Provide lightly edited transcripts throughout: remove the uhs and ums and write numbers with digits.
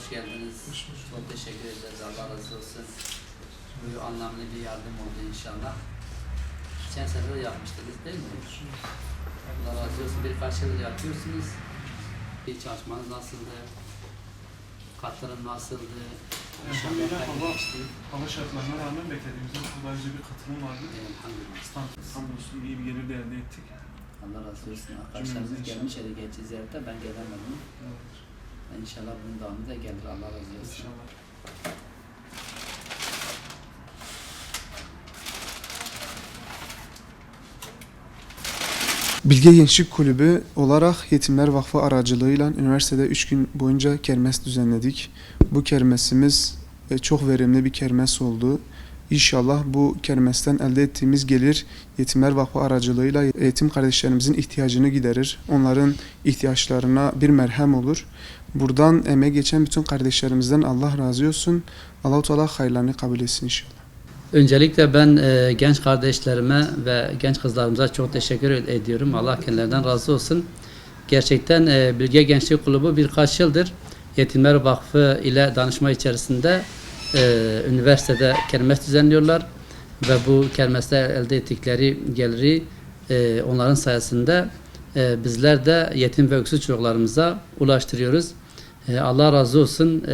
hoş geldiniz. Çok teşekkür ederiz. Allah razı olsun. Bu anlamlı bir yardım oldu inşallah. Geçen sene de yapmıştınız değil mi? Allah razı olsun. Birkaç yıldır yapıyorsunuz. Bir çalışmanız nasıldı? Katılım nasıldı? Hava şartlarına rağmen beklediğimizden kolayca bir katılım vardı. Elhamdülillah. Hamdolsun iyi bir gelir de elde ettik. Allah razı olsun. Arkadaşlarımız gelmiş ya da geçici ziyarete ben gelemedim. Evet. İnşallah bunun devamı da gelir. Allah razı olsun. İnşallah. Bilge Gençlik Kulübü olarak Yetimler Vakfı aracılığıyla üniversitede 3 gün boyunca kermes düzenledik. Bu kermesimiz çok verimli bir kermes oldu. İnşallah bu kermesten elde ettiğimiz gelir Yetimler Vakfı aracılığıyla yetim kardeşlerimizin ihtiyacını giderir. Onların ihtiyaçlarına bir merhem olur. Buradan emeği geçen bütün kardeşlerimizden Allah razı olsun. Allah-u Teala hayırlarını kabul etsin inşallah. Öncelikle ben genç kardeşlerime ve genç kızlarımıza çok teşekkür ediyorum. Allah kendilerinden razı olsun. Gerçekten Bilge Gençlik Kulübü birkaç yıldır Yetimler Vakfı ile danışma içerisinde üniversitede kermes düzenliyorlar. Ve bu kermeste elde ettikleri geliri onların sayesinde bizler de yetim ve öksüz çocuklarımıza ulaştırıyoruz. Allah razı olsun.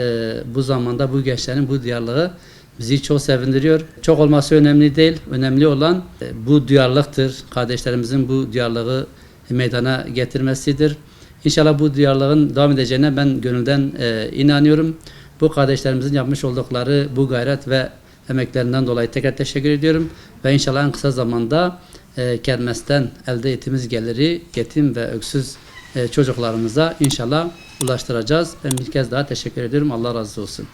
Bu zamanda bu gençlerin bu duyarlılığı bizi çok sevindiriyor. Çok olması önemli değil. Önemli olan bu duyarlılıktır. Kardeşlerimizin bu duyarlılığı meydana getirmesidir. İnşallah bu duyarlılığın devam edeceğine ben gönülden inanıyorum. Bu kardeşlerimizin yapmış oldukları bu gayret ve emeklerinden dolayı tekrar teşekkür ediyorum. Ve inşallah en kısa zamanda kermesten elde ettiğimiz geliri yetim ve öksüz çocuklarımıza inşallah ulaştıracağız. Ben bir kez daha teşekkür ediyorum. Allah razı olsun.